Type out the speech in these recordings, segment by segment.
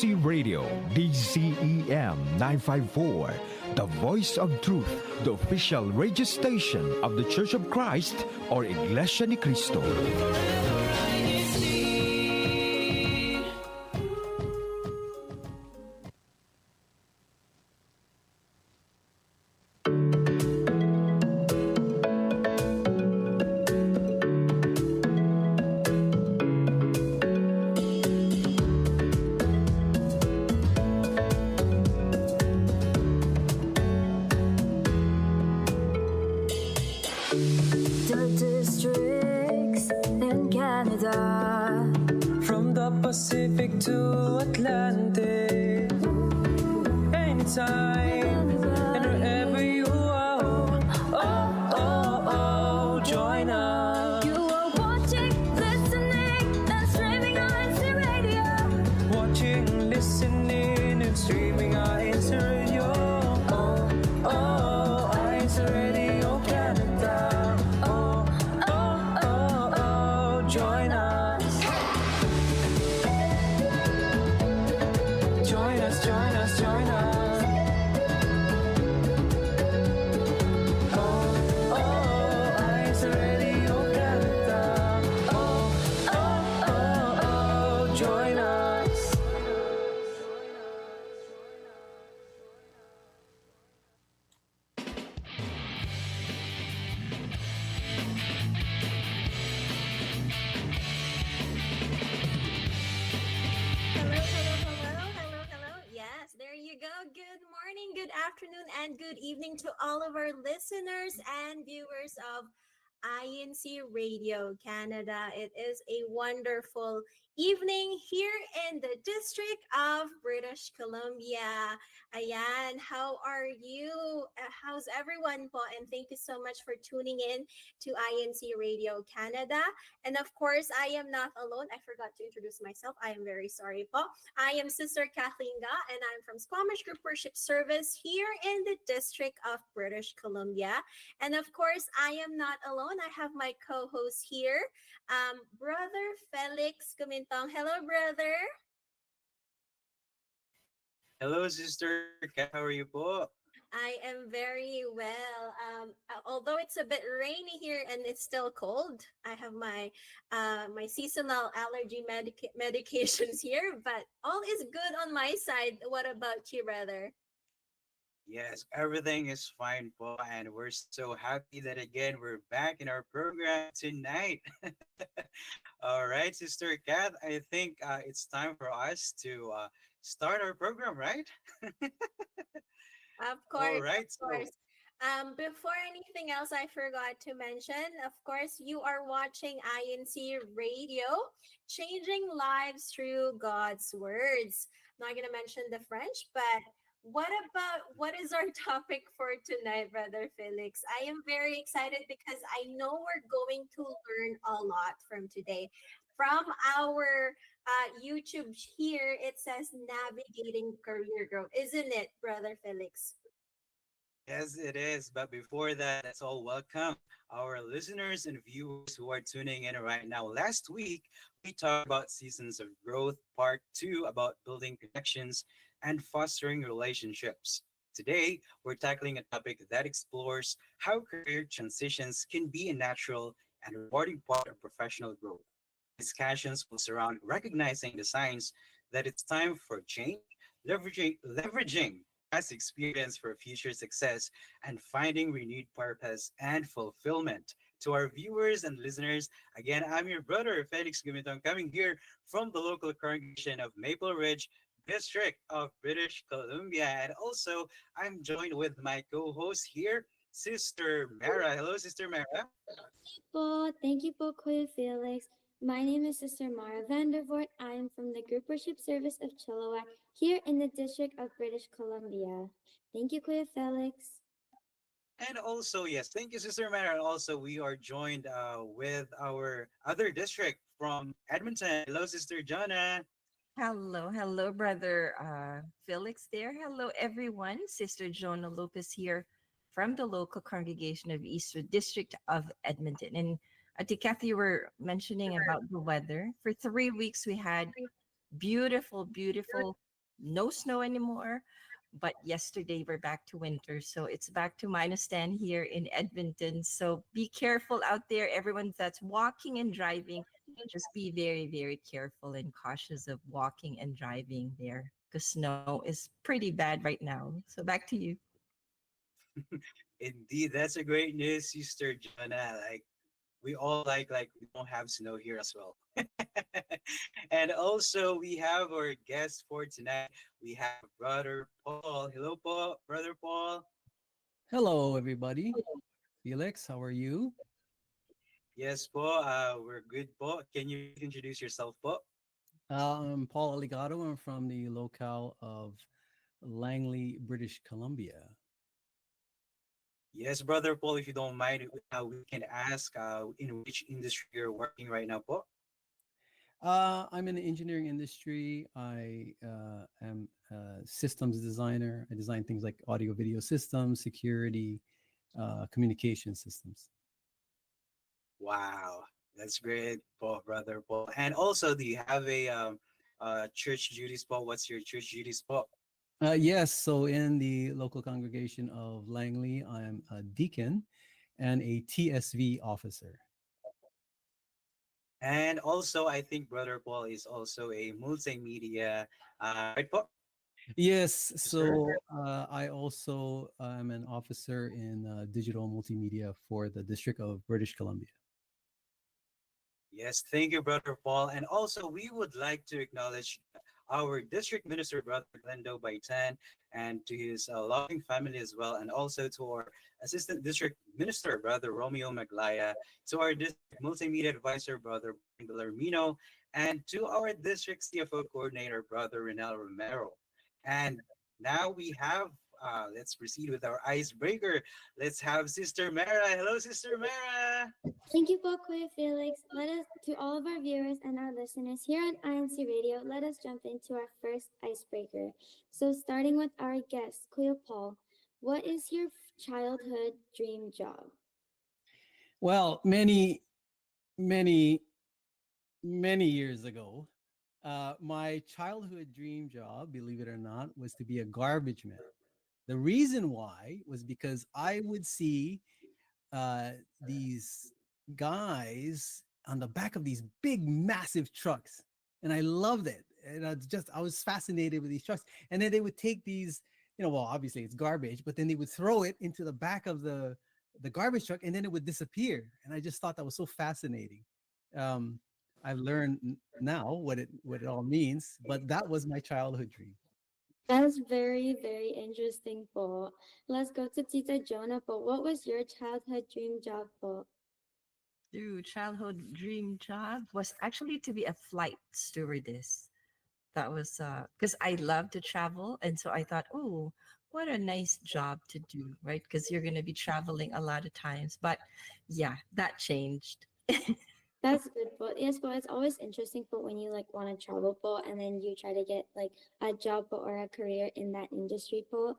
Radio, DCEM 954, the voice of truth, the official radio station of the Church of Christ or Iglesia ni Cristo. Pacific to Atlantic, anytime and wherever you are. Join us. You are watching, listening, and streaming on INCRadio. Watching, listening, and streaming on INCRadio. INCRadio Canada. Join us. Join us. INCRadio Canada. Join us. Hello. Yes, there you go. Good morning, good afternoon, and good evening to all of our listeners and viewers of INC Radio Canada. It is a wonderful evening here in the District of British Columbia. Ayan, how are you? How's everyone po? And thank you so much for tuning in to INC Radio Canada. And of course, I am not alone. I forgot to introduce myself. I am very sorry po. I am Sister Kathleen Ga, and I'm from Squamish Group Worship Service here in the District of British Columbia. And of course, I am not alone. I have my co-host here, Brother Felix Gumintong. Hello, brother. Hello, Sister Kat. How are you po? I am very well. Although it's a bit rainy here and it's still cold, I have my my seasonal allergy medications here, but all is good on my side. What about you, brother? Yes, everything is fine po, and we're so happy that again we're back in our program tonight. All right, Sister Kat, I think it's time for us to start our program, right? Of All course, of right, so course. Before anything else, I forgot to mention, of course, you are watching INC Radio, changing lives through God's words. Not going to mention the French, but what is our topic for tonight, Brother Felix? I am very excited because I know we're going to learn a lot from today. From our YouTube here, it says navigating career growth, isn't it, Brother Felix? yes, it is. But before that, let's all welcome our listeners and viewers who are tuning in right now. Last week, we talked about seasons of growth, part two about building connections and fostering relationships. Today, we're tackling a topic that explores how career transitions can be a natural and rewarding part of professional growth. Discussions will surround recognizing the signs that it's time for change, leveraging past experience for future success, and finding renewed purpose and fulfillment. To our viewers and listeners, again, I'm your brother, Felix Gumitong, coming here from the local congregation of Maple Ridge, District of British Columbia. And also, I'm joined with my co-host here, Sister Mara. Hello, Sister Mara. Thank you po, Kuya Felix. My name is Sister Mara Vandervoort. I am from the Group Worship Service of Chilliwack here in the District of British Columbia. Thank you, Kuya Felix. And also, yes, thank you, Sister Mara. And also, we are joined with our other district from Edmonton. Hello, Sister Jonna. Hello, brother Felix there. Hello, everyone. Sister Jonah Lopez here from the local congregation of Eastern District of Edmonton. And Ate Kathy, you were mentioning about the weather. For 3 weeks, we had beautiful no snow anymore. But yesterday we're back to winter. So it's back to -10 here in Edmonton. So be careful out there, everyone that's walking and driving. Just be very, very careful and cautious of walking and driving there because snow is pretty bad right now. So back to you. Indeed, that's a great news, Sister Jonah. Like we all like we don't have snow here as well. And also we have our guest for tonight. We have Brother Paul. Hello, Paul. Brother Paul. Hello, everybody. Felix, how are you? Yes, Paul. We're good, Paul. Can you introduce yourself, Paul? I'm Paul Aligato. I'm from the locale of Langley, British Columbia. Yes, Brother Paul. If you don't mind, we can ask in which industry you're working right now, Paul. I'm in the engineering industry. I am a systems designer. I design things like audio video systems, security, communication systems. Wow, that's great, Paul, Brother Paul. And also, do you have a church duty spot? What's your church duty spot? Yes, so in the local congregation of Langley, I'm a deacon and a TSV officer. And also, I think Brother Paul is also a multimedia, right, Paul? Yes, Yes, sir. so I also am an officer in digital multimedia for the District of British Columbia. Yes, thank you, Brother Paul. And also, we would like to acknowledge our district minister, Brother Glendo Baitan, and to his loving family as well, and also to our assistant district minister, Brother Romeo Maglaya, to our district multimedia advisor, Brother Guillermino, and to our district CFO coordinator, Brother Renel Romero. And now we have, let's proceed with our icebreaker. Let's have Sister Mara. Hello, Sister Mara. Thank you, po, Kuya Felix. Let us, to all of our viewers and our listeners here on INC Radio, let us jump into our first icebreaker. So, starting with our guest, Kuya Paul, what is your childhood dream job? Well, many, many years ago, my childhood dream job, believe it or not, was to be a garbage man. The reason why was because I would see uh, these guys on the back of these big, massive trucks, and I loved it. And I was fascinated with these trucks. And then they would take these, well, obviously it's garbage, but then they would throw it into the back of the garbage truck, and then it would disappear. And I just thought that was so fascinating. Um, I've learned now what it all means, but that was my childhood dream. That is very, very interesting, po. Let's go to Tita Jonah, po. What was your childhood dream job, po? Through childhood dream job was actually to be a flight stewardess. That was because I love to travel, and so I thought, oh, what a nice job to do, right? Because you're going to be traveling a lot of times. But yeah, that changed. That's good, po. Yes, po. It's always interesting, po, when you like want to travel, po, and then you try to get like a job, po, or a career in that industry, po.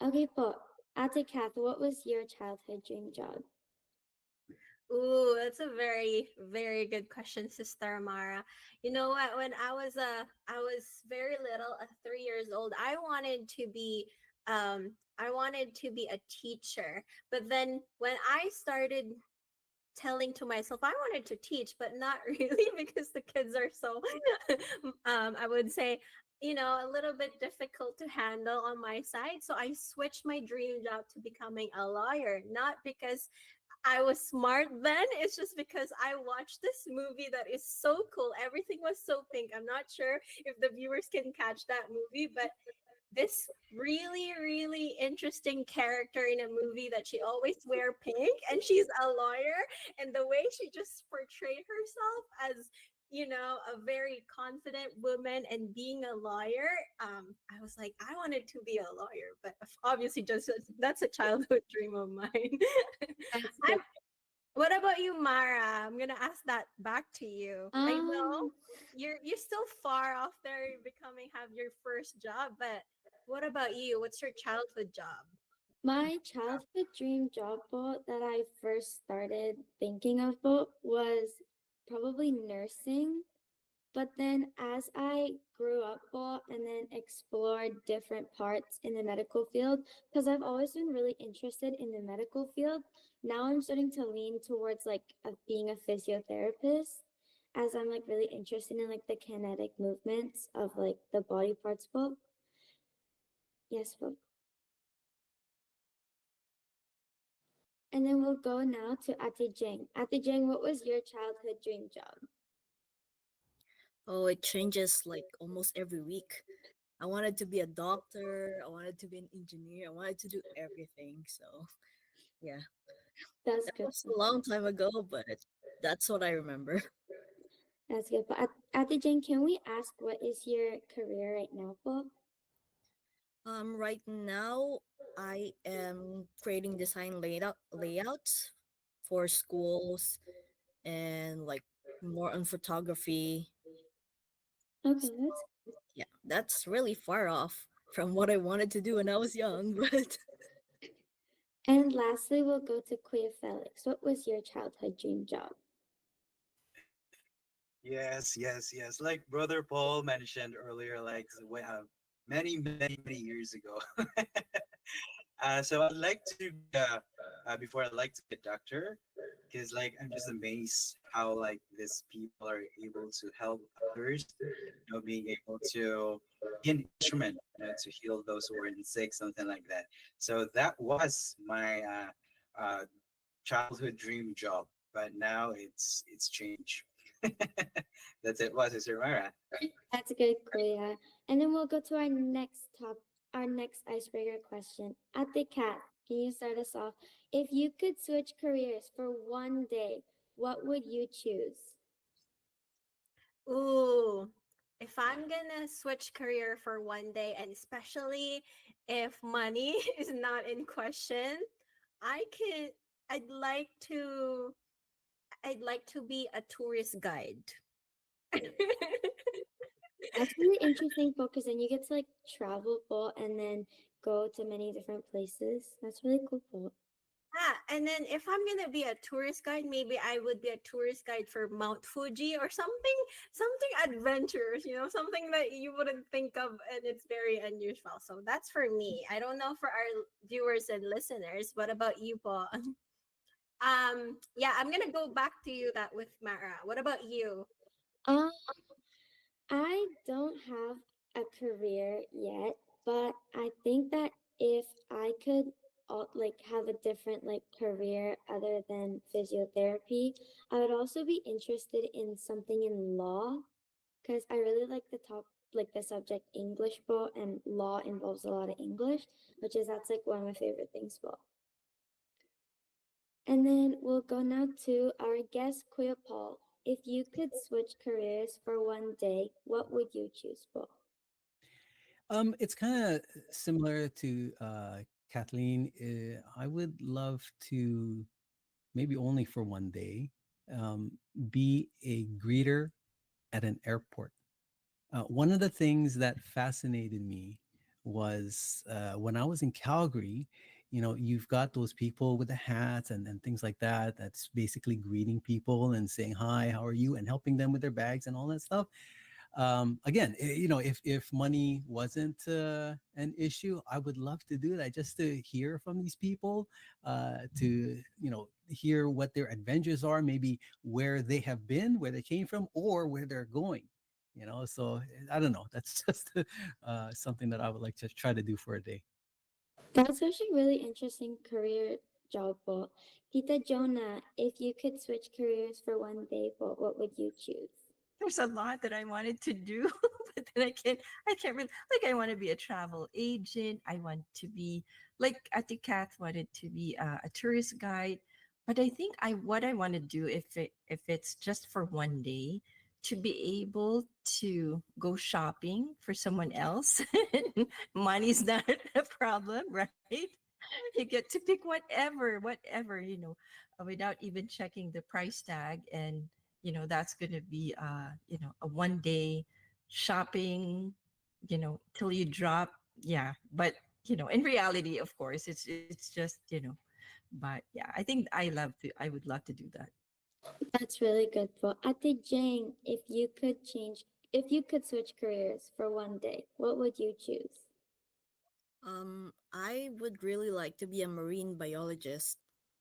Okay, po. Ate Kath, what was your childhood dream job? Ooh, that's a very, very good question, Sister Mara. You know what? When I was very little, 3 years old, I wanted to be a teacher. But then when I started telling to myself I wanted to teach, but not really because the kids are so, I would say, a little bit difficult to handle on my side. So I switched my dream job to becoming a lawyer, not because I was smart then. It's just because I watched this movie that is so cool. Everything was so pink. I'm not sure if the viewers can catch that movie, but this really, really interesting character in a movie that she always wear pink and she's a lawyer, and the way she just portrayed herself as a very confident woman and being a lawyer, I was like, I wanted to be a lawyer, but obviously just that's a childhood dream of mine. That's I'm good. What about you, Mara? I'm gonna ask that back to you. I know Um, you're still far off there becoming have your first job, but what about you? What's your childhood job? my childhood dream job, po, that I first started thinking of, po, was probably nursing. But then as I grew up po, and then explored different parts in the medical field, because I've always been really interested in the medical field, now I'm starting to lean towards like being a physiotherapist, as I'm like really interested in like the kinetic movements of like the body parts po. Yes po. And then we'll go now to Ate Jing. Ate Jing, what was your childhood dream job? Oh, it changes like almost every week. I wanted to be a doctor. I wanted to be an engineer. I wanted to do everything. So, yeah, That's that good. was a long time ago, but that's what I remember. That's good. But Ate Jing, can we ask what is your career right now po? Right now, I am creating design layouts for schools and like more on photography. Okay, that's Yeah, that's really far off from what I wanted to do when I was young, but And lastly, we'll go to Queer Felix. What was your childhood dream job? Yes. Like Brother Paul mentioned earlier, like many years ago. So I'd like to be before I'd like to be a doctor, because like I'm just amazed how like these people are able to help others, being able to be an instrument, to heal those who are in sick, something like that. So that was my childhood dream job, but now it's changed. That's it. Was it, Mara? That's a good, Kuya. And then we'll go to our next icebreaker question. At the cat, can you start us off? If you could switch careers for one day, what would you choose? Ooh, if I'm gonna switch career for one day, and especially if money is not in question, I can. I'd like to. I'd like to be a tourist guide. That's really interesting because then you get to like travel po and then go to many different places. That's really cool po. And then if I'm gonna be a tourist guide, maybe I would be a tourist guide for Mount Fuji or something adventurous, something that you wouldn't think of, and it's very unusual. So that's for me. I don't know for our viewers and listeners. What about you, Paul? Yeah, I'm gonna go back to you that with Mara. What about you? Um, I don't have a career yet, but I think that if I could like have a different like career other than physiotherapy, I would also be interested in something in law because I really like the subject English po, and law involves a lot of English, which is that's like one of my favorite things po. And then we'll go now to our guest, Kuya Paul. If you could switch careers for one day, what would you choose for? It's kind of similar to Kathleen. I would love to, maybe only for one day, um, be a greeter at an airport. One of the things that fascinated me was when I was in Calgary. You've got those people with the hats and things like that. That's basically greeting people and saying hi, how are you, and helping them with their bags and all that stuff. Again, if money wasn't an issue, I would love to do that, just to hear from these people, to hear what their adventures are, maybe where they have been, where they came from, or where they're going. So I don't know. That's just something that I would like to try to do for a day. That's actually really interesting career job po. Tita Jonah, if you could switch careers for one day po, what would you choose? There's a lot that I wanted to do, but then I can't really, like, I want to be a travel agent. I want to be like Ati Kath wanted to be a tourist guide. But I think what I want to do, if it's just for one day, to be able to go shopping for someone else. Money's not a problem, right? You get to pick whatever, without even checking the price tag. And, that's going to be, a one day shopping, till you drop. Yeah. But, in reality, of course, it's just, but yeah, I think I would love to do that. That's really good for Ate Jane. If you could switch careers for one day, what would you choose? I would really like to be a marine biologist,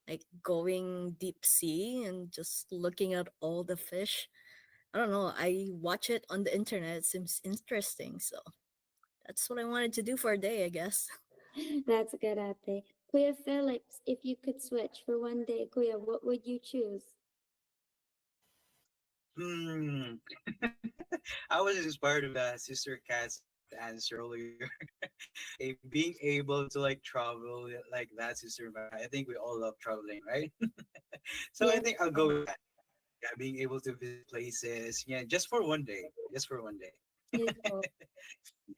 like going deep sea and just looking at all the fish. I don't know. I watch it on the internet. It seems interesting. So that's what I wanted to do for a day, I guess. That's good, Ate. Kuya Felix, if you could switch for one day, Kuya, what would you choose? Hmm. I was inspired by Sister Kat's answer earlier. Being able to like travel like that, Sister Mara. I think we all love traveling, right? So I Yes, think I'll go with that. Yeah, being able to visit places. Yeah, just for one day. Just for one day. beautiful.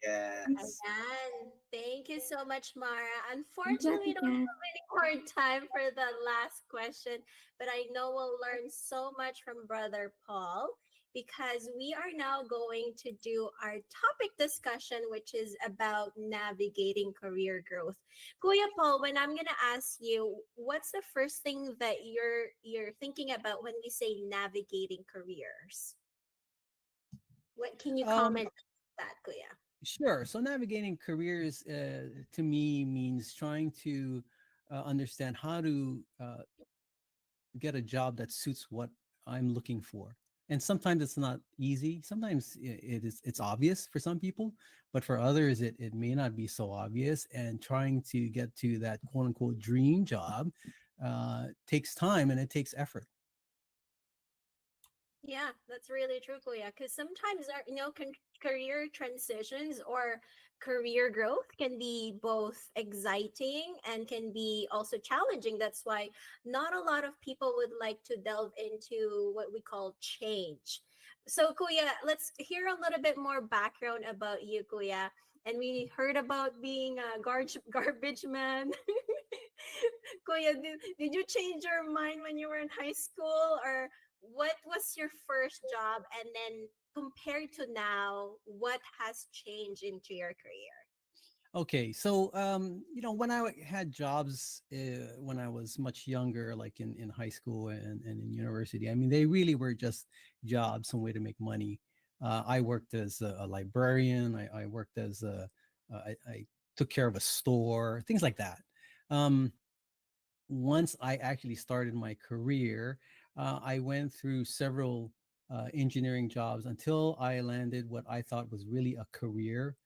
Yes. Ayan. Thank you so much, Mara. Thank you, Unfortunately, we Ate don't Kat. have any more time for the last question, but I know we'll learn so much from Brother Paul because we are now going to do our topic discussion, which is about navigating career growth. Kuya Paul, when I'm gonna ask you, what's the first thing that you're thinking about when we say navigating careers? What can you Um, comment on that, Kuya? sure. So navigating careers to me means trying to understand how to get a job that suits what I'm looking for. And sometimes it's not easy. Sometimes it's obvious for some people, but for others it may not be so obvious. And trying to get to that quote unquote dream job takes time and it takes effort. Yeah, that's really true, Kuya. Because sometimes our, career transitions or career growth can be both exciting and can be also challenging. That's why not a lot of people would like to delve into what we call change. So, Kuya, let's hear a little bit more background about you, Kuya. And we heard about being a garbage man. Kuya, did you change your mind when you were in high school, or what was your first job, and then compared to now, what has changed into your career? Okay, so when I had jobs when I was much younger, like in high school and in university, I mean, they really were just jobs, some way to make money. I worked as a librarian. I worked as I took care of a store, things like that. Um, Once I actually started my career, I went through several engineering jobs until I landed what I thought was really a career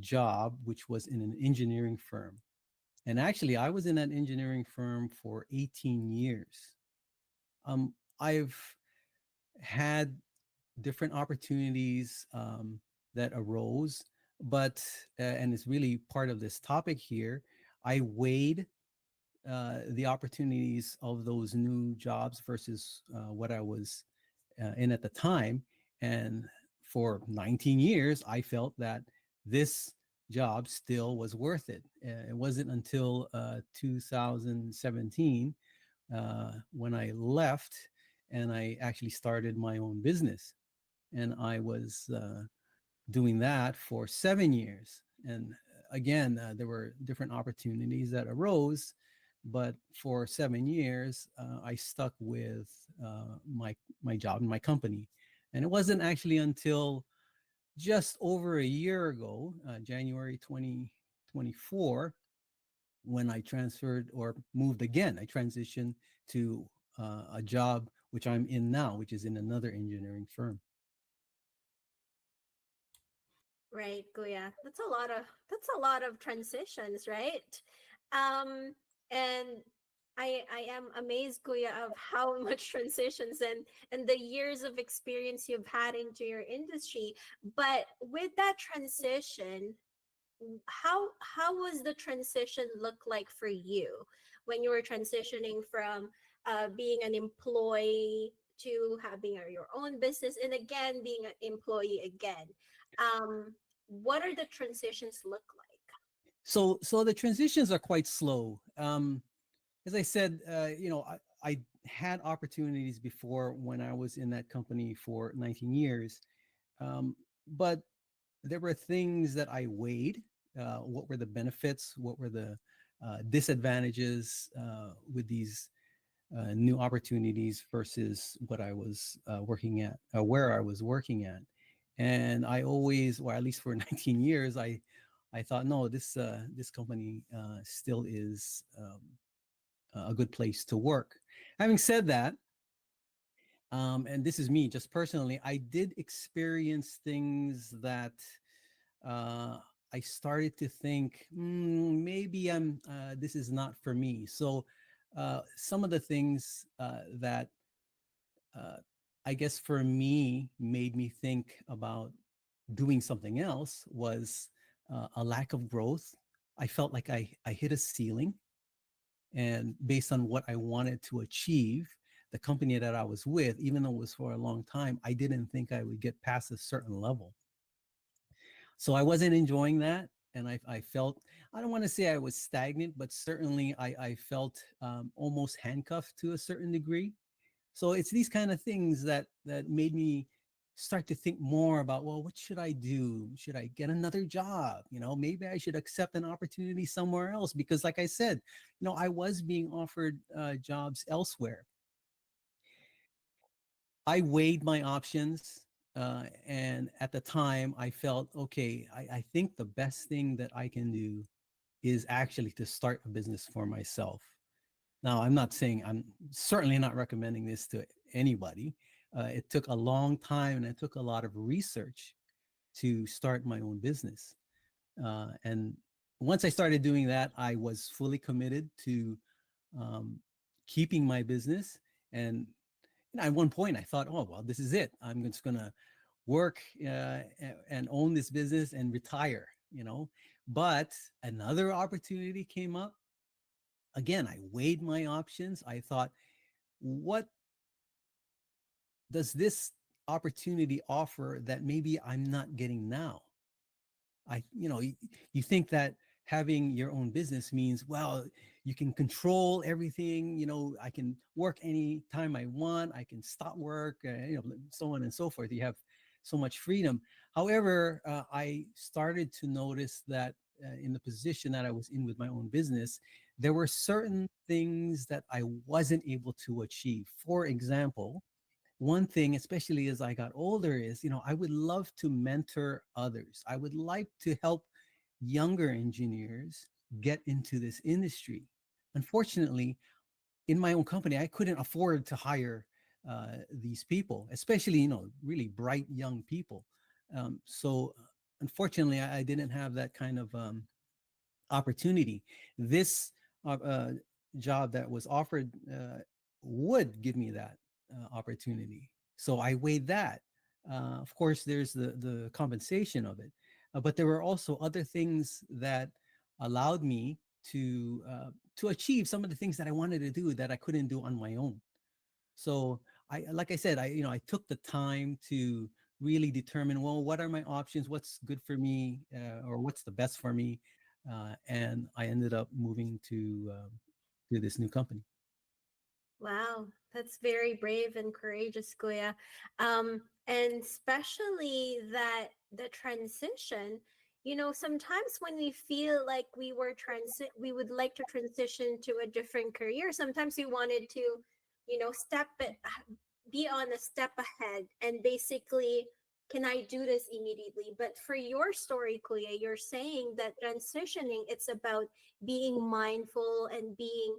job, which was in an engineering firm. And actually, I was in that engineering firm for 18 years. I've had different opportunities that arose, but, and it's really part of this topic here, I weighed the opportunities of those new jobs versus what I was in at the time. And for 19 years, I felt that this job still was worth it. It wasn't until 2017 when I left and I actually started my own business. And I was doing that for 7 years. And again, there were different opportunities that arose, but for 7 years, I stuck with my job and my company. And it wasn't actually until just over a year ago, January 2024, when I transferred or moved again. I transitioned to a job which I'm in now, which is in another engineering firm. Right, Kuya. That's a lot of transitions, right? Um, and I am amazed, Kuya, of how much transitions and the years of experience you've had into your industry. But with that transition, how was the transition look like for you when you were transitioning from being an employee to having your own business, and again being an employee again? What are the transitions look like? So the transitions are quite slow. As I said, I had opportunities before when I was in that company for 19 years, but there were things that I weighed. What were the benefits? What were the disadvantages with these new opportunities versus what I was working at, where I was working at. And I always, or at least for 19 years, I thought, no, this company still is a good place to work. Having said that, and this is me just personally, I did experience things that uh, I started to think, maybe this is not for me. So some of the things that uh, I guess for me made me think about doing something else was a lack of growth. I felt like I hit a ceiling, and based on what I wanted to achieve, the company that I was with, even though it was for a long time, I didn't think I would get past a certain level. So I wasn't enjoying that. And I felt, I don't want to say I was stagnant, but certainly I felt almost handcuffed to a certain degree. So it's these kind of things that made me start to think more about, well, what should I do? Should I get another job? Maybe I should accept an opportunity somewhere else, because like I said, I was being offered jobs elsewhere. I weighed my options. And at the time, I felt, okay, I think the best thing that I can do is actually to start a business for myself. Now, I'm certainly not recommending this to anybody. It took a long time and it took a lot of research to start my own business. And once I started doing that, I was fully committed to um, keeping my business. And at one point, I thought, oh, well, this is it. I'm just going to work and own this business and retire. But another opportunity came up. Again, I weighed my options. I thought, what does this opportunity offer that maybe I'm not getting now? You think that having your own business means, well, you can control everything. I can work any time I want. I can stop work, so on and so forth. You have so much freedom. However, I started to notice that in the position that I was in with my own business, there were certain things that I wasn't able to achieve. For example, one thing, especially as I got older, is, I would love to mentor others. I would like to help younger engineers get into this industry. Unfortunately, in my own company, I couldn't afford to hire these people, especially, really bright young people. So unfortunately, I didn't have that kind of opportunity. This job that was offered would give me that opportunity. So I weighed that. Of course, there's the compensation of it, but there were also other things that allowed me to achieve some of the things that I wanted to do that I couldn't do on my own. So like I said, I took the time to really determine, well, what are my options? What's good for me, or what's the best for me? And I ended up moving to this new company. Wow, that's very brave and courageous, Kuya. And especially that the transition, sometimes when we feel like we would like to transition to a different career. Sometimes we wanted to, be on a step ahead and basically, can I do this immediately? But for your story, Kuya, you're saying that transitioning, it's about being mindful and being,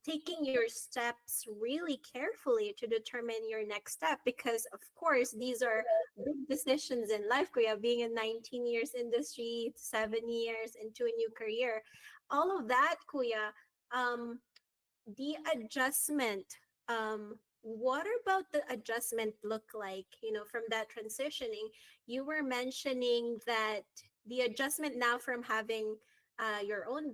taking your steps really carefully to determine your next step. Because, of course, these are big decisions in life, Kuya, being in 19 years industry, 7 years into a new career. All of that, Kuya, um, the adjustment, what about the adjustment look like, from that transitioning? You were mentioning that the adjustment now from having your own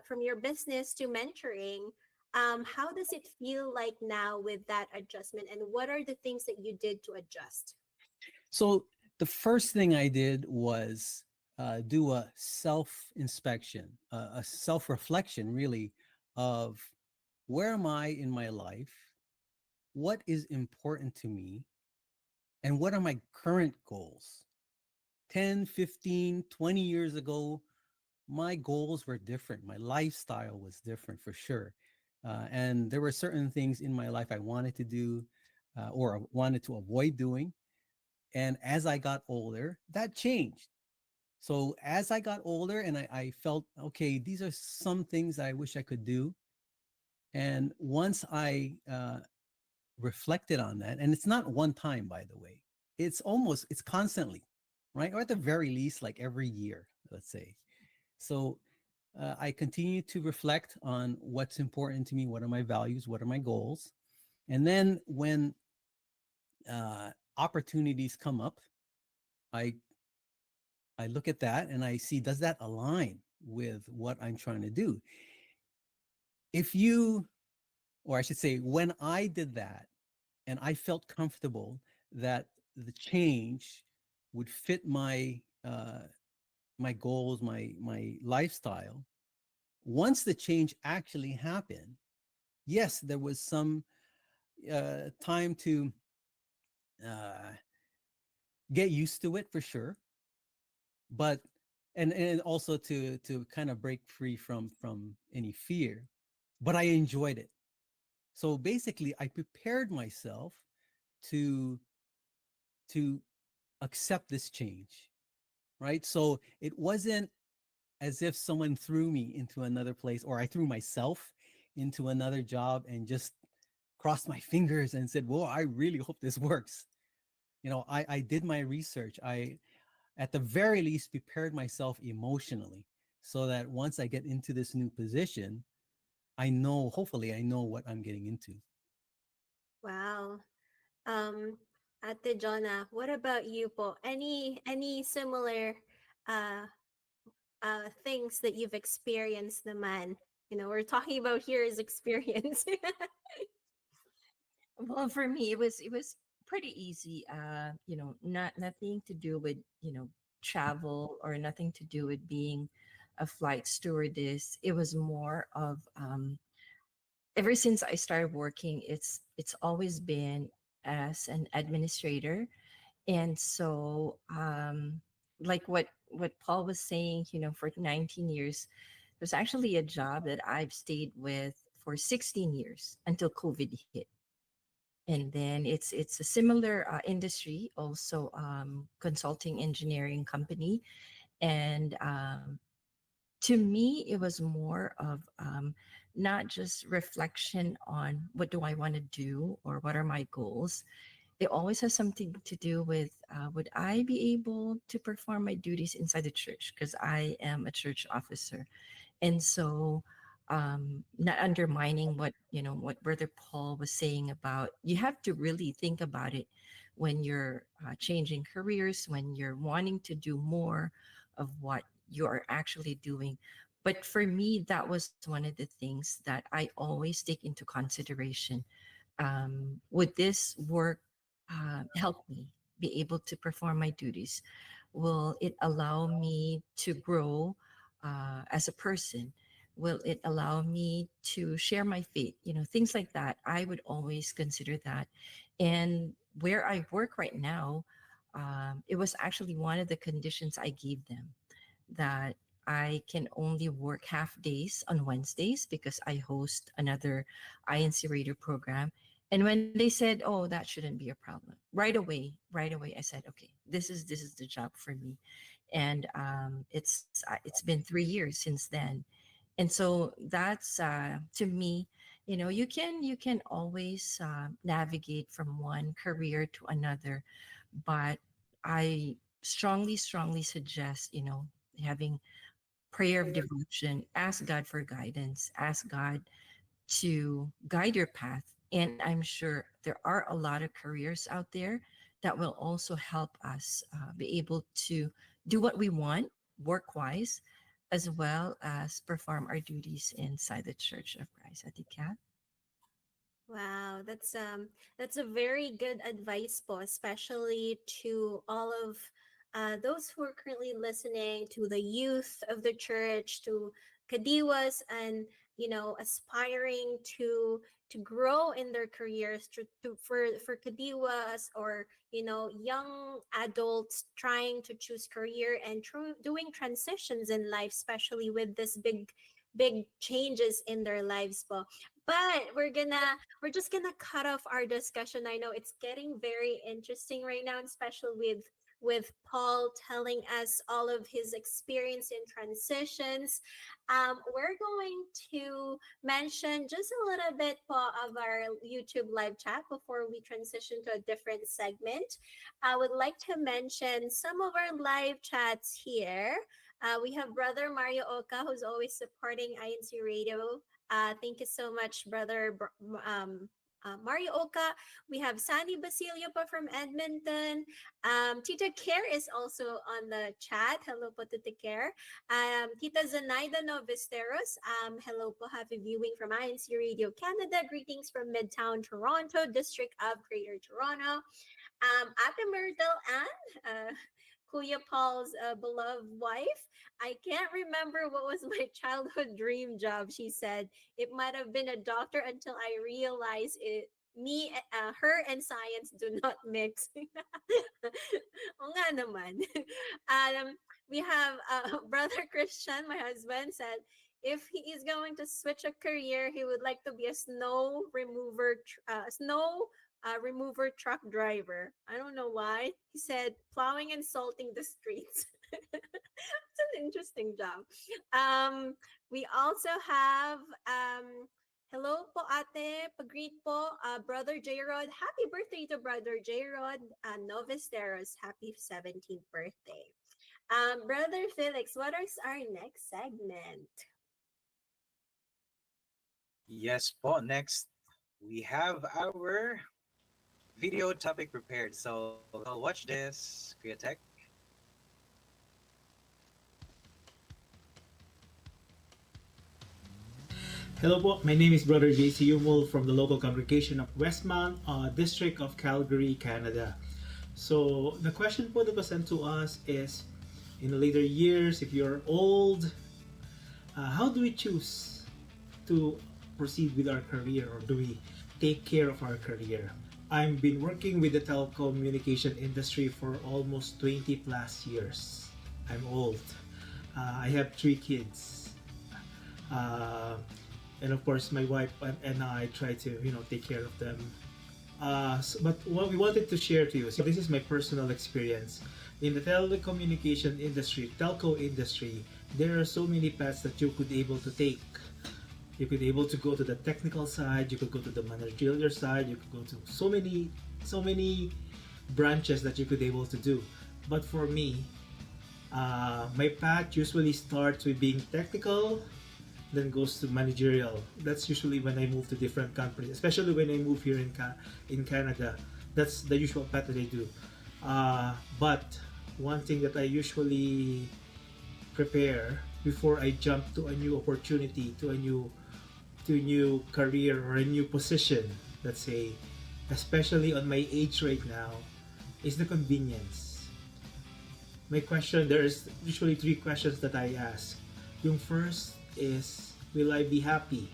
from your business to mentoring, how does it feel like now with that adjustment, and what are the things that you did to adjust? So the first thing I did was do a self inspection, a self reflection, really, of where am I in my life? What is important to me? And what are my current goals? 10, 15, 20 years ago, my goals were different. My lifestyle was different for sure. And there were certain things in my life I wanted to do or wanted to avoid doing. And as I got older, that changed. So as I got older and I felt, okay, these are some things I wish I could do. And once I reflected on that, and it's not one time, by the way, it's constantly, right? Or at the very least, like every year, let's say. So I continue to reflect on what's important to me, what are my values, what are my goals. And then when opportunities come up, I I look at that and I see, does that align with what I'm trying to do? If you, or I should say, when I did that and I felt comfortable that the change would fit my goals, my lifestyle, once the change actually happened, yes, there was some time to uh, get used to it for sure, but and also to kind of break free from any fear. But I enjoyed it. So basically, I prepared myself to to accept this change, right? So it wasn't as if someone threw me into another place or I threw myself into another job and just crossed my fingers and said, well, I really hope this works. I did my research. I, at the very least, prepared myself emotionally so that once I get into this new position, hopefully, I know what I'm getting into. Wow. Um, Ate Jonah, what about you po? Any similar uh things that you've experienced naman? We're talking about here is experience. Well, for me, it was pretty easy. Not nothing to do with travel or nothing to do with being a flight stewardess. It was more of ever since I started working, it's always been as an administrator, and so like what Paul was saying, for 19 years, there's actually a job that I've stayed with for 16 years until COVID hit. And then it's a similar industry, also consulting engineering company. And to me, it was more of not just reflection on what do I want to do or what are my goals. It always has something to do with would I be able to perform my duties inside the church, because I am a church officer. And so not undermining what Brother Paul was saying about, you have to really think about it when you're changing careers, when you're wanting to do more of what you're actually doing. But for me, that was one of the things that I always take into consideration. Would this work help me be able to perform my duties? Will it allow me to grow as a person? Will it allow me to share my faith? Things like that. I would always consider that. And where I work right now, it was actually one of the conditions I gave them, that I can only work half days on Wednesdays because I host another INC radio program. And when they said, "Oh, that shouldn't be a problem," right away, I said, "Okay, this is the job for me." And it's been 3 years since then. And so that's to me, you can always navigate from one career to another, but I strongly suggest having prayer of devotion. Ask God for guidance, ask God to guide your path. And I'm sure there are a lot of careers out there that will also help us be able to do what we want work wise, as well as perform our duties inside the Church of Christ. Ati Kat? Wow, that's a very good advice po, especially to all of those who are currently listening, to the youth of the church, to kadiwas, and aspiring to grow in their careers, for kadiwas, or young adults trying to choose career and doing transitions in life, especially with this big changes in their lives po. But we're just gonna cut off our discussion. I know it's getting very interesting right now, especially with Paul telling us all of his experience in transitions. We're going to mention just a little bit po of our YouTube live chat before we transition to a different segment. I would like to mention some of our live chats here. We have Brother Mario Oka, who's always supporting INC Radio. Thank you so much, Mario Oka. We have Sandy Basilio pa from Edmonton. Tita Care is also on the chat. Hello po, Tita Care. Tita Zenaida Novisteros. Hello po, happy viewing from INC Radio Canada. Greetings from Midtown Toronto, District of Greater Toronto. Ate Myrtle Ann, Kuya Paul's beloved wife. I can't remember what was my childhood dream job, she said. It might have been a doctor until I realized her and science do not mix. O nga naman. We have Brother Christian, my husband, said, if he is going to switch a career, he would like to be a snow remover truck driver. I don't know why. He said plowing and salting the streets. It's an interesting job. We also have hello po ate, pag-greet po, Brother J Rod. Happy birthday to Brother J Rod. Novisteros, happy 17th birthday. Brother Felix, what is our next segment? Yes, po. Next, we have our video topic prepared. So I'll watch this. Kuya Tech. Hello po, my name is Brother JC Yumul from the local congregation of Westmount, District of Calgary, Canada. So the question po that was sent to us is, in the later years, if you're old, how do we choose to proceed with our career, or do we take care of our career? I've been working with the telecommunication industry for almost 20 plus years. I'm old. I have 3 kids. And of course my wife and I try to take care of them. But what we wanted to share to you, so this is my personal experience in the telecommunication industry, telco industry. There are so many paths that you could able to take. You could able to go to the technical side, you could go to the managerial side, you could go to so many branches that you could able to do. But for me, my path usually starts with being technical, then goes to managerial. That's usually when I move to different companies, especially when I move here in Canada. That's the usual path that I do. But one thing that I usually prepare before I jump to a new opportunity, to a new career or a new position, let's say, especially on my age right now, is the convenience. There's usually 3 questions that I ask. Yung first is, will I be happy?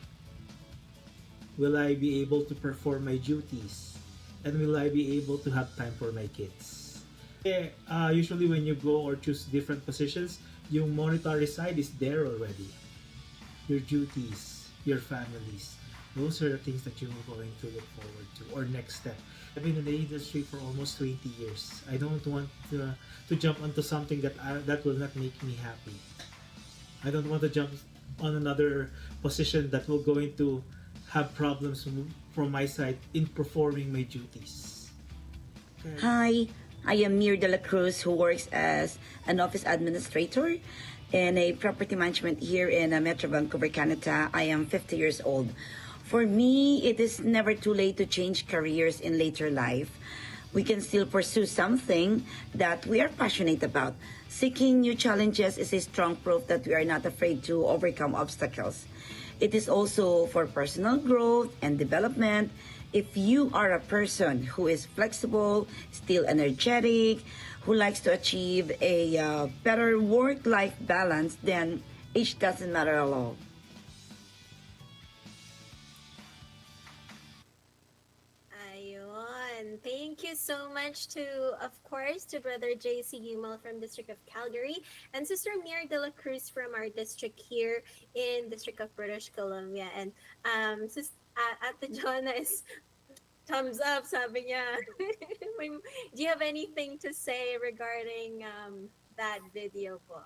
Will I be able to perform my duties? And will I be able to have time for my kids? Usually when you go or choose different positions, yung monetary side is there already. Your duties, your families, those are the things that you're going to look forward to, or next step. I've been in the industry for almost 20 years. I don't want to jump onto something that will not make me happy. I don't want to jump on another position that will going to have problems from my side in performing my duties. Okay. Hi, I am Mir de la Cruz, who works as an office administrator in a property management here in Metro Vancouver, Canada. I am 50 years old. For me, it is never too late to change careers in later life. We can still pursue something that we are passionate about. Seeking new challenges is a strong proof that we are not afraid to overcome obstacles. It is also for personal growth and development. If you are a person who is flexible, still energetic, who likes to achieve a better work-life balance, then age doesn't matter at all. Ayun. Thank you so much to, of course, to Brother JC Yumal from District of Calgary and Sister Mir de la Cruz from our district here in District of British Columbia. And at the Jonah is thumbs up, sabi niya. Do you have anything to say regarding that video po?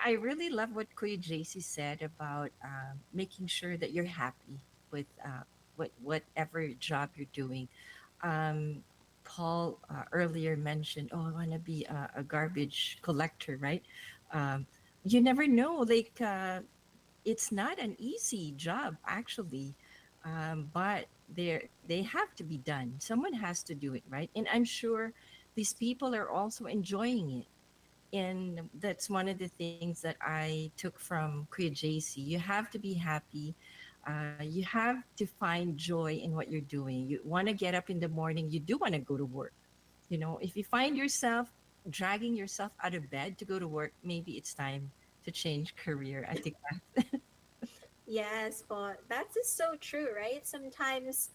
I really love what Kuya JC said about making sure that you're happy with whatever job you're doing. Um, Paul earlier mentioned, oh, I want to be a garbage collector, right? Um, you never know. Like, it's not an easy job, actually, but they have to be done. Someone has to do it, right? And I'm sure these people are also enjoying it, and that's one of the things that I took from Kuya JC. You have to be happy. You have to find joy in what you're doing. You want to get up in the morning. You do want to go to work. You know, if you find yourself dragging yourself out of bed to go to work, maybe it's time to change career. I think Yes, but that is so true, right? Sometimes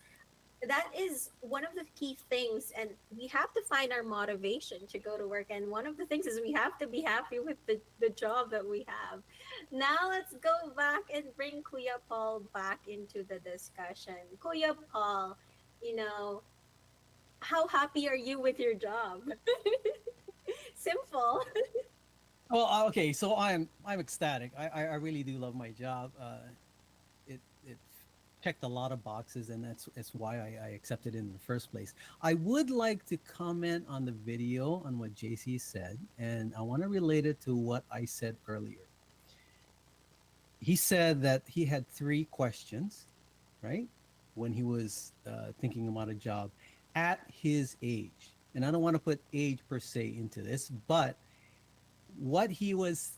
that is one of the key things, and we have to find our motivation to go to work. And one of the things is we have to be happy with the job that we have. Now let's go back and bring Kuya Paul back into the discussion. Kuya Paul, you know, how happy are you with your job? Simple. Well, okay, so I'm ecstatic. I really do love my job. It checked a lot of boxes, and that's why I accepted it in the first place. I would like to comment on the video on what JC said, and I want to relate it to what I said earlier. He said that he had three questions, right, when he was thinking about a job at his age. And I don't want to put age per se into this, but what he was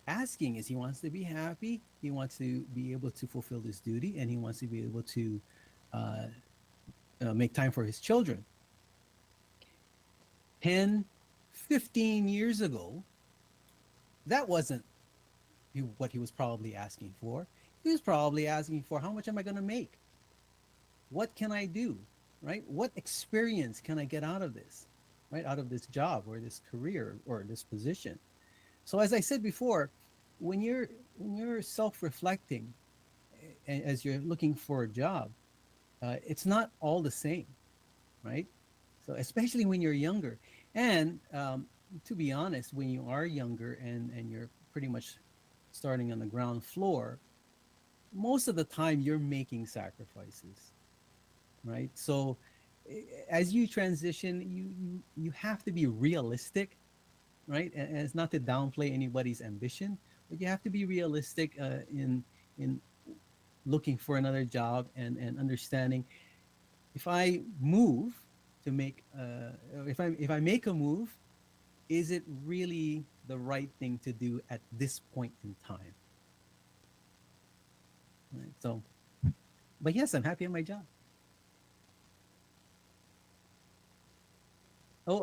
asking is he wants to be happy, he wants to be able to fulfill this duty, and he wants to be able to uh, make time for his children. 10, 15 years ago, that wasn't what he was probably asking for. He was probably asking for, how much am I going to make? What can I do? Right? What experience can I get out of this? Right? Out of this job or this career or this position. So as I said before, when you're self-reflecting as you're looking for a job, it's not all the same, right? So especially when you're younger, and to be honest, when you are younger and you're pretty much starting on the ground floor, most of the time you're making sacrifices, right? So as you transition, you have to be realistic, right? And it's not to downplay anybody's ambition, but you have to be realistic in looking for another job and understanding if I move to make if I make a move, is it really the right thing to do at this point in time? Right? So, but yes, I'm happy at my job. Oh,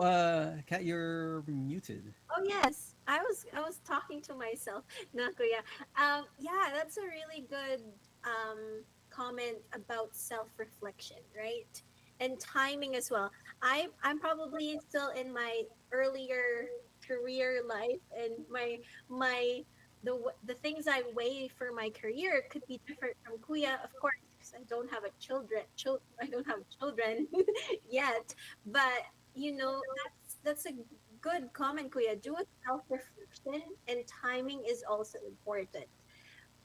Kat, you're muted. Oh yes, I was talking to myself. No, Kuya. Yeah, that's a really good comment about self-reflection, right? And timing as well. I'm probably still in my earlier career life, and the things I weigh for my career could be different from Kuya, of course, because I don't have a I don't have children yet. But that's a good comment, Kuya. Do a self reflection, and timing is also important.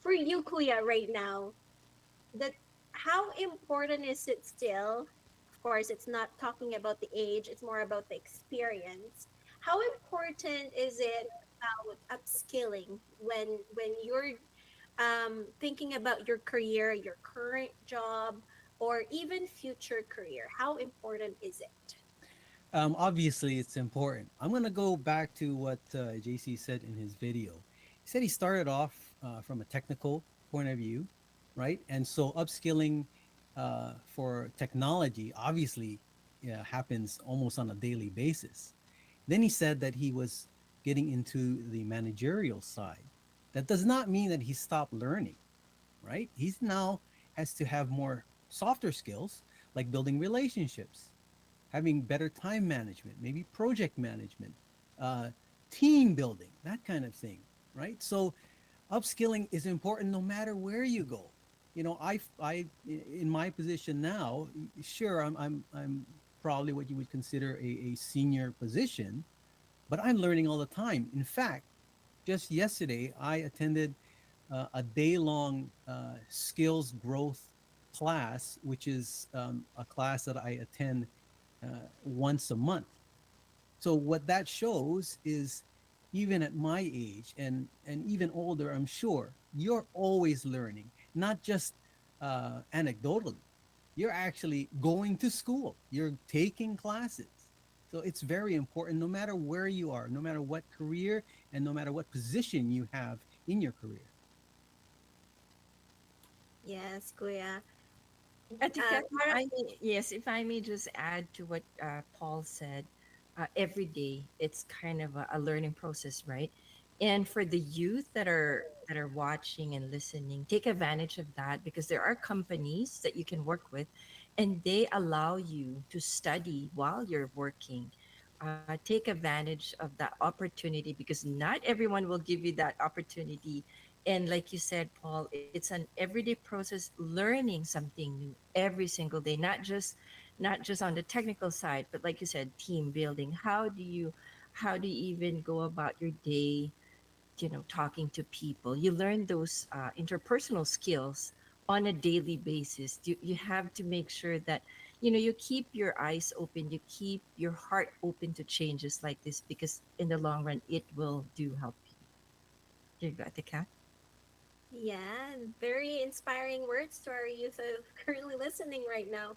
For you, Kuya, right now, that how important is it still? Of course, it's not talking about the age, it's more about the experience. How important is it about upskilling when you're thinking about your career, your current job, or even future career? How important is it? Obviously, it's important. I'm going to go back to what JC said in his video. He said he started off from a technical point of view, right? And so upskilling for technology obviously happens almost on a daily basis. Then he said that he was getting into the managerial side. That does not mean that he stopped learning, right? He's now has to have more softer skills like building relationships, having better time management, maybe project management, uh, team building, that kind of thing, right? So upskilling is important no matter where you go. You know, in my position now, sure, I'm probably what you would consider a senior position, but I'm learning all the time. In fact, just yesterday, I attended a day long skills growth class, which is a class that I attend once a month. So what that shows is even at my age and even older, I'm sure you're always learning, not just anecdotally. You're actually going to school. You're taking classes. So it's very important no matter where you are, no matter what career and no matter what position you have in your career. Yes, Kuya. Atika, Mara, yes, if I may just add to what Paul said, every day it's kind of a learning process, right? And for the youth that are watching and listening, take advantage of that because there are companies that you can work with, and they allow you to study while you're working. Take advantage of that opportunity because not everyone will give you that opportunity. And like you said, Paul, it's an everyday process learning something new every single day, not just on the technical side, but like you said, team building. How do you even go about your day, you know, talking to people? You learn those interpersonal skills on a daily basis. You have to make sure that, you know, you keep your eyes open, you keep your heart open to changes like this because in the long run it will do help you. You got the cat. yeah, very inspiring words to our youth of currently listening right now.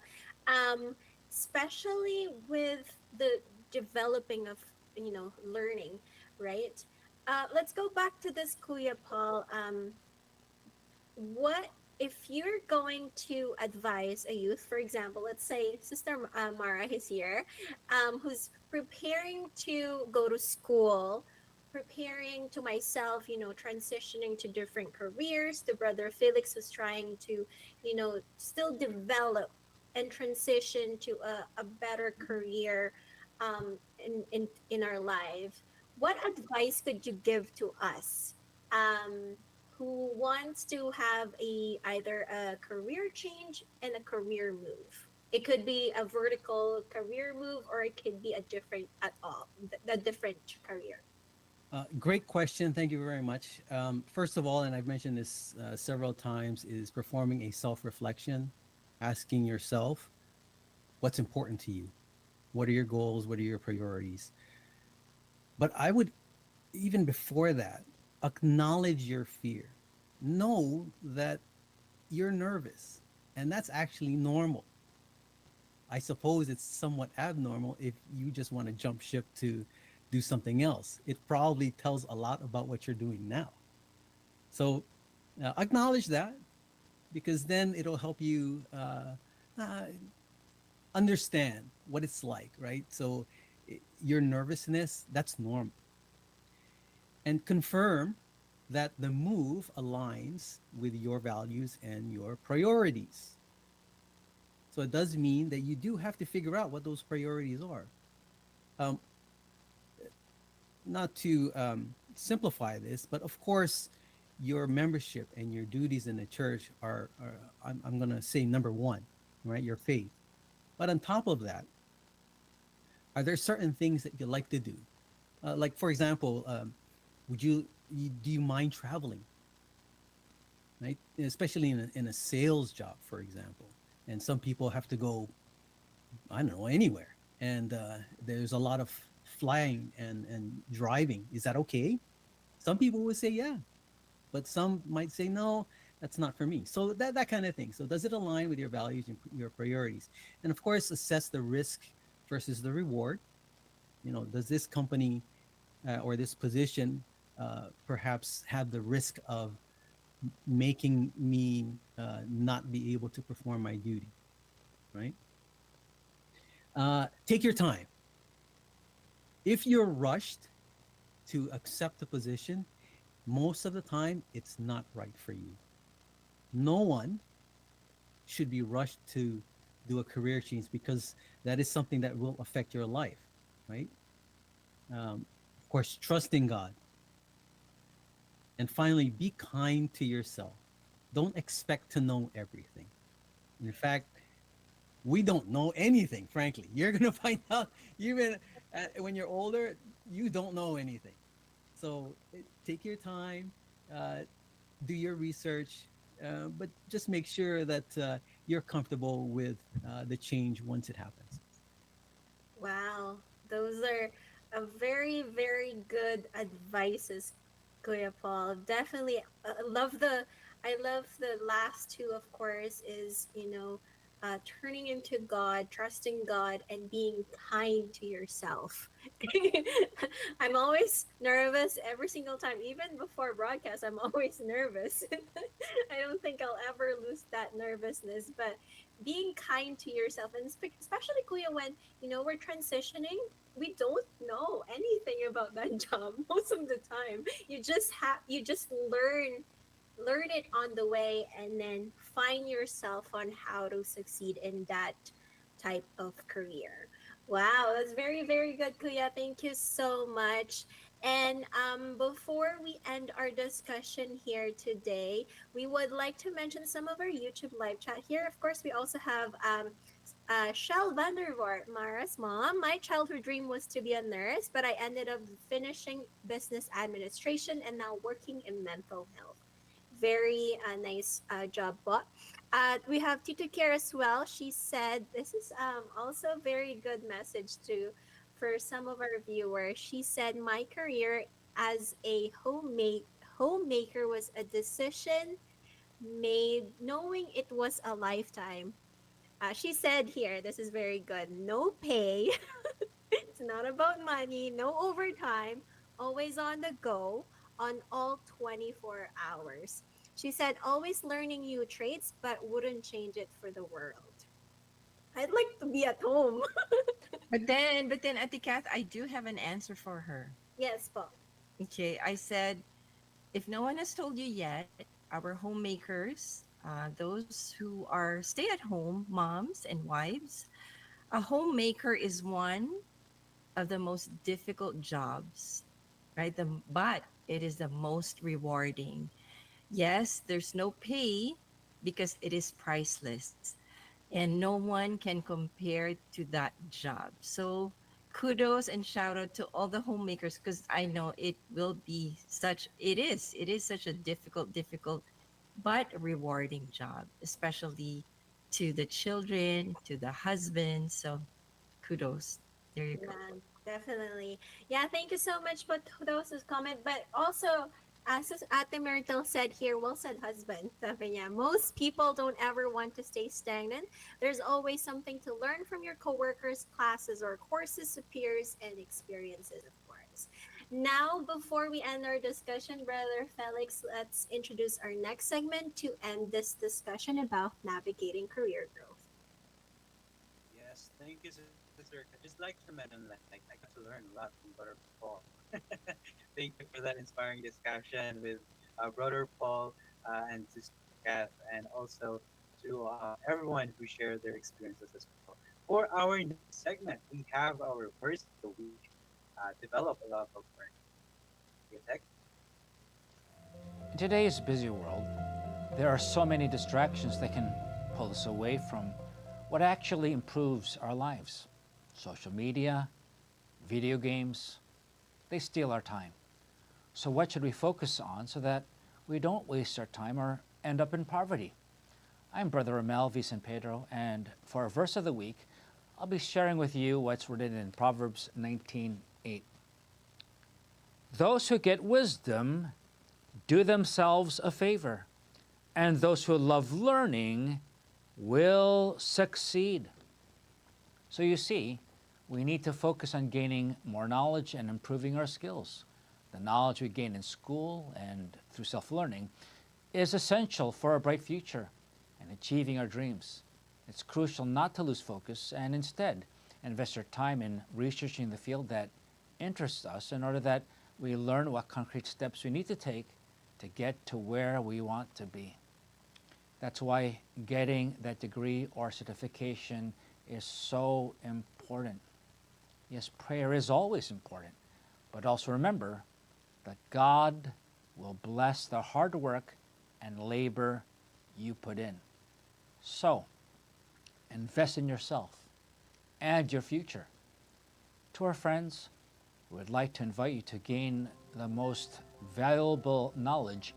Um, Especially with the developing of, learning, right? Let's go back to this, Kuya Paul. What if you're going to advise a youth, for example, let's say Sister Mara is here, who's preparing to go to school, preparing to myself, transitioning to different careers, to Brother Felix who's trying to, still develop and transition to a better career in our life. What advice could you give to us? Who wants to have either a career change and a career move. It could be a vertical career move, or it could be a different at all, a different career. Great question. Thank you very much. First of all, and I've mentioned this several times, is performing a self reflection, asking yourself what's important to you. What are your goals? What are your priorities? But I would, even before that, acknowledge your fear. Know that you're nervous, and that's actually normal. I suppose it's somewhat abnormal if you just want to jump ship to do something else. It probably tells a lot about what you're doing now. So acknowledge that because then it'll help you uh, understand what it's like, right? So your nervousness, that's normal. And confirm that the move aligns with your values and your priorities. So it does mean that you do have to figure out what those priorities are. Um, Not to simplify this, but of course, your membership and your duties in the church are I'm going to say number one, right? Your faith. But on top of that, are there certain things that you like to do? Like, for example, do you mind traveling, right? Especially in a sales job, for example. And some people have to go, I don't know, anywhere. And there's a lot of flying and driving. Is that okay? Some people would say, yeah, but some might say, no, that's not for me. So that kind of thing. So does it align with your values and your priorities? And of course, assess the risk versus the reward. You know, does this company or this position perhaps have the risk of making me not be able to perform my duty, right? Take your time. If you're rushed to accept a position, most of the time it's not right for you. No one should be rushed to do a career change because that is something that will affect your life, right? Of course, trusting God. And finally, be kind to yourself. Don't expect to know everything. In fact, we don't know anything, frankly. You're going to find out even when you're older, you don't know anything. So take your time, uh, do your research, but just make sure that you're comfortable with the change once it happens. Wow, those are a very, very good advices, Kuya Paul. Definitely I love the last two, of course, is, turning into God, trusting God, and being kind to yourself. I'm always nervous every single time, even before broadcast, I'm always nervous. I don't think I'll ever lose that nervousness, but being kind to yourself, and especially, Kuya, when we're transitioning, we don't know anything about that job most of the time. You just learn it on the way, and then find yourself on how to succeed in that type of career. Wow, that's very, very good, Kuya. Thank you so much. And before we end our discussion here today, we would like to mention some of our YouTube live chat here. Of course, we also have Shell Vandervoort, Mara's mom. My childhood dream was to be a nurse, but I ended up finishing business administration and now working in mental health. Very nice job, Bob. We have Tito Care as well. She said this is also a very good message too for some of our viewers. She said my career as a homemaker was a decision made knowing it was a lifetime. She said here, this is very good. No pay. It's not about money. No overtime. Always on the go on all 24 hours. She said, always learning new trades, but wouldn't change it for the world. I'd like to be at home. But then, Ate Kath, I do have an answer for her. Yes, Paul. Okay, I said, if no one has told you yet, our homemakers, those who are stay-at-home moms and wives, a homemaker is one of the most difficult jobs, right? But it is the most rewarding. Yes, there's no pay because it is priceless, and no one can compare to that job. So kudos and shout out to all the homemakers, because I know it is such a difficult but rewarding job, especially to the children, to the husband. So kudos. There you go. Yeah, definitely. Yeah, thank you so much for those comment. But also, as Ate Myrtle said here, well said, husband. Sabi niya, most people don't ever want to stay stagnant. There's always something to learn from your coworkers, classes, or courses, peers, and experiences, of course. Now, before we end our discussion, Brother Felix, let's introduce our next segment to end this discussion about navigating career growth. Yes, thank you, sister. I just like to mention, like I got to learn a lot from Brother Paul. Thank you for that inspiring discussion with Brother Paul and Sister Kath, and also to everyone who shared their experiences as well. For our next segment, we have our verse of the week. Develop a love of learning. Tech. In today's busy world, there are so many distractions that can pull us away from what actually improves our lives. Social media, video games, they steal our time. So what should we focus on so that we don't waste our time or end up in poverty? I'm Brother Ramel V. San Pedro, and for our verse of the week, I'll be sharing with you what's written in Proverbs 19:8. Those who get wisdom do themselves a favor, and those who love learning will succeed. So you see, we need to focus on gaining more knowledge and improving our skills. The knowledge we gain in school and through self-learning is essential for a bright future and achieving our dreams. It's crucial not to lose focus and instead invest our time in researching the field that interests us in order that we learn what concrete steps we need to take to get to where we want to be. That's why getting that degree or certification is so important. Yes, prayer is always important, but also remember that God will bless the hard work and labor you put in. So, invest in yourself and your future. To our friends, we would like to invite you to gain the most valuable knowledge.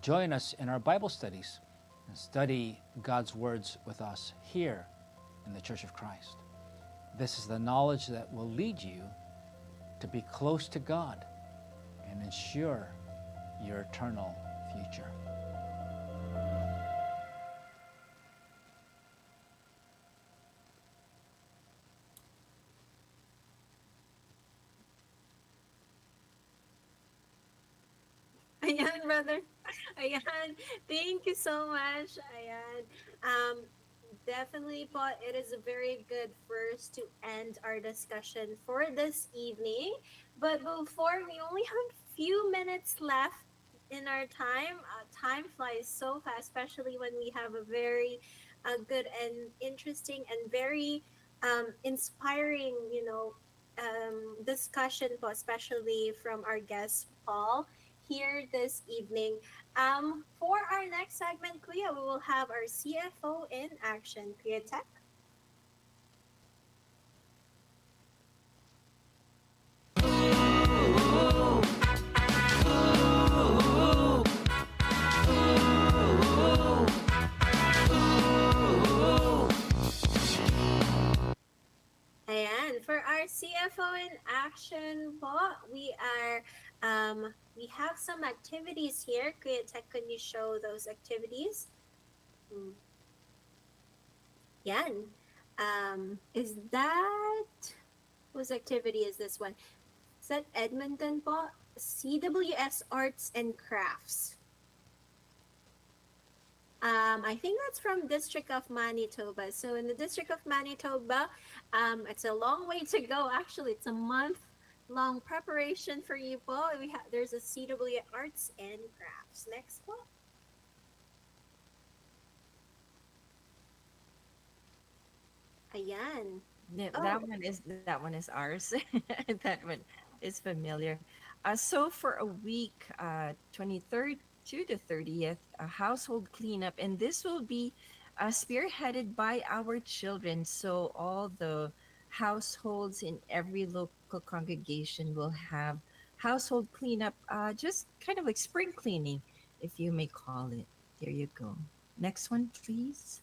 Join us in our Bible studies and study God's words with us here in the Church of Christ. This is the knowledge that will lead you to be close to God and ensure your eternal future. Ayan, brother. Ayan. Thank you so much. Ayan. Definitely, but it is a very good first to end our discussion for this evening. But before, we only have few minutes left in our time. Time flies so fast, especially when we have a very good and interesting and very inspiring, discussion, po, especially from our guest Paul here this evening. For our next segment, Kuya, we will have our CFO in action. Kuya Tech. Ayan, for our CFO in action po, we have some activities here. Kuya Tech, can you show those activities? Mm. Yan. Is that, whose activity is this one? Is that Edmonton po? CWS Arts and Crafts. I think that's from District of Manitoba. So in the District of Manitoba, it's a long way to go. Actually, it's a month long preparation for you po. There's a CW Arts and Crafts. Next po. Ayan. Oh, That one is ours. That one is familiar. So for a week, 23rd to the 30th, a household cleanup, and this will be spearheaded by our children. So all the households in every local congregation will have household cleanup, just kind of like spring cleaning, if you may call it. There you go. Next one, please.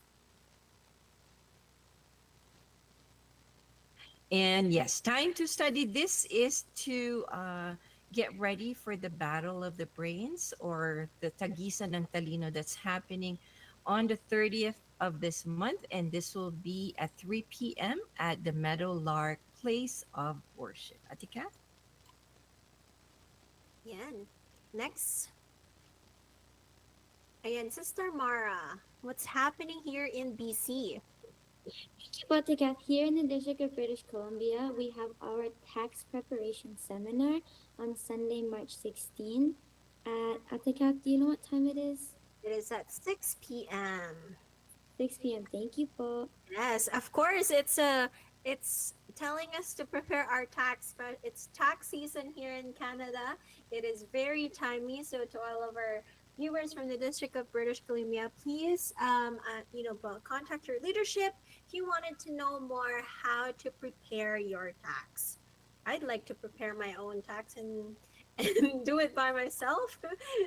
And yes, time to study. This is to get ready for the Battle of the Brains, or the Tagisan ng Talino, that's happening on the 30th of this month. And this will be at 3 p.m. at the Meadowlark Place of Worship. Atika? yan. Next. Ayan, Sister Mara. What's happening here in BC? Tika, here in the District of British Columbia, we have our tax preparation seminar on Sunday, March 16 at Atika. Do you know what time it is? It is at 6 p.m. 6 p.m. Thank you po. Yes, of course. It's telling us to prepare our tax, but it's tax season here in Canada. It is very timely. So to all of our viewers from the District of British Columbia, please, contact your leadership if you wanted to know more how to prepare your tax. I'd like to prepare my own tax and do it by myself.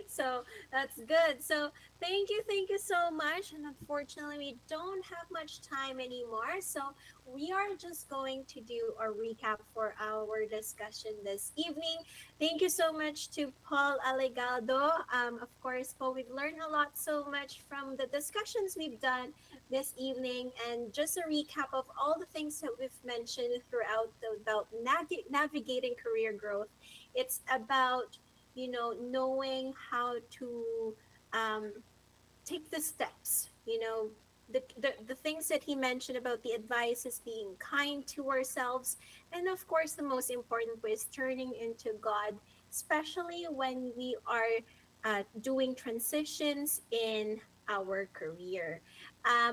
So that's good. So thank you so much. And unfortunately, we don't have much time anymore. So we are just going to do a recap for our discussion this evening. Thank you so much to Paul Alegado. Of course, Paul, we've learned a lot so much from the discussions we've done this evening. And just a recap of all the things that we've mentioned throughout about navigating career growth. It's about, knowing how to take the steps, the things that he mentioned about the advice is being kind to ourselves. And of course, the most important was turning into God, especially when we are doing transitions in our career.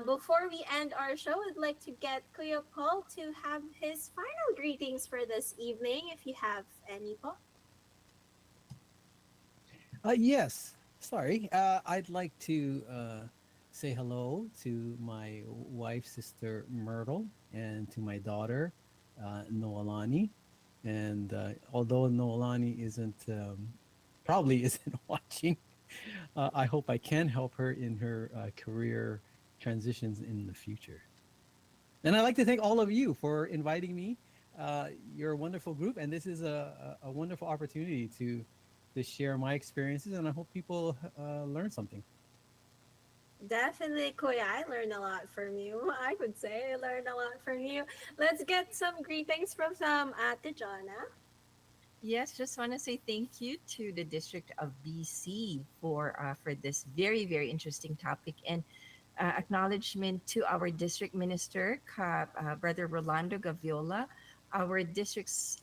Before we end our show, I'd like to get Kuya Paul to have his final greetings for this evening, if you have any, po. Yes. Sorry. I'd like to say hello to my wife's sister Myrtle and to my daughter Noelani. And although Noelani isn't probably isn't watching, I hope I can help her in her career transitions in the future. And I'd like to thank all of you for inviting me. You're a wonderful group, and this is a wonderful opportunity to share my experiences, and I hope people learn something. Definitely, Kuya. I learned a lot from you. I would say I learned a lot from you. Let's get some greetings from Ate Jonna. Yes, just want to say thank you to the District of BC for this very very interesting topic, and acknowledgement to our district minister, Brother Rolando Gaviola, our district's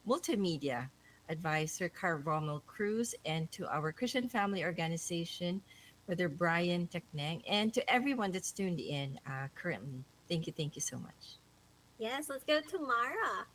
multimedia advisor, Carvonal Cruz, and to our Christian Family Organization, Brother Brian Teknang, and to everyone that's tuned in currently. Thank you so much. Yes, let's go to Mara.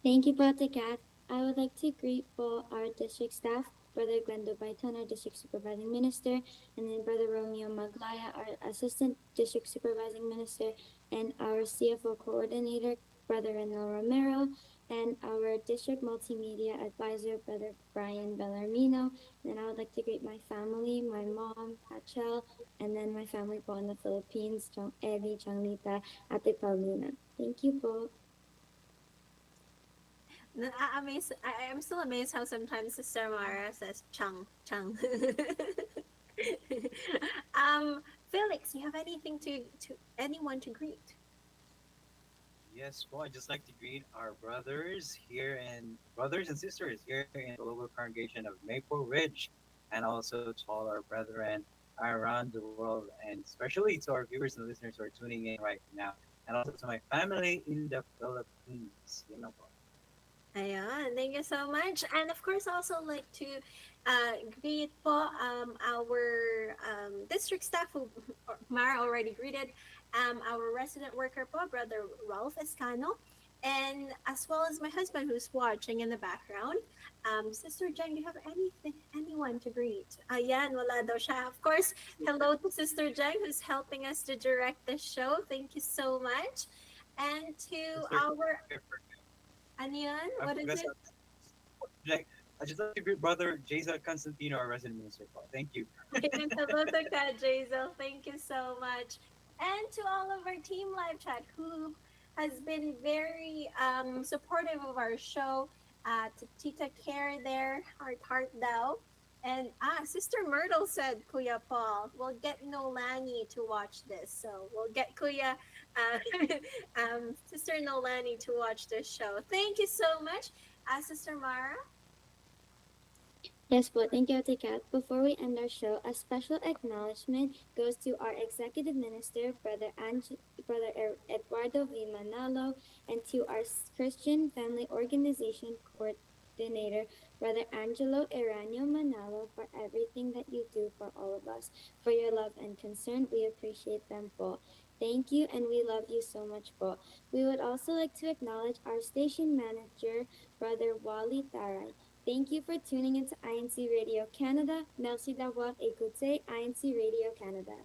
Thank you, Brother Kat. I would like to greet for our district staff, Brother Glendo Baitan, our district supervising minister, and then Brother Romeo Maglaya, our assistant district supervising minister, and our CFO coordinator, Brother Renel Romero, and our district multimedia advisor, Brother Brian Bellarmino. And I would like to greet my family, my mom, Pachel, and then my family po in the Philippines, Chong Eddie, Changlita, Ate Paulina. Thank you po. I'm still amazed how sometimes Sister Mara says Chung Chung. Felix, you have anything to anyone to greet? Yes, well, I'd just like to greet our brothers and sisters here in the local congregation of Maple Ridge, and also to all our brethren around the world, and especially to our viewers and listeners who are tuning in right now, and also to my family in the Philippines. You know, Ayan, thank you so much. And of course, also like to greet po our district staff who Mara already greeted, our resident worker po, Brother Ralph Escano, and as well as my husband who's watching in the background. Sister Jen, do you have anyone to greet? Ayan, wala daw siya. Of course, hello to Sister Jen who's helping us to direct the show. Thank you so much. And to Sister, our Anian, I what is forgot it? like, I just like to greet Brother Jason Constantino, our resident minister. Thank you. Ayan, hello to Ka Jazel. Thank you so much. And to all of our team live chat who has been very supportive of our show. To Tita Care there, Heart Thou. And Sister Myrtle said, Kuya Paul, we'll get Nolani to watch this. So we'll get Kuya, Sister Nolani to watch this show. Thank you so much, Sister Mara. Yes, but thank you, Ate Kat. Before we end our show, a special acknowledgement goes to our Executive Minister, Eduardo V. Manalo, and to our Christian Family Organization Coordinator, Brother Angelo Eranio Manalo, for everything that you do for all of us. For your love and concern, we appreciate them po. Thank you, and we love you so much po. We would also like to acknowledge our station manager, Brother Wally Taray. Thank you for tuning into INC Radio Canada. Merci d'avoir écouté INC Radio Canada.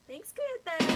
Thanks, Kuya Tay.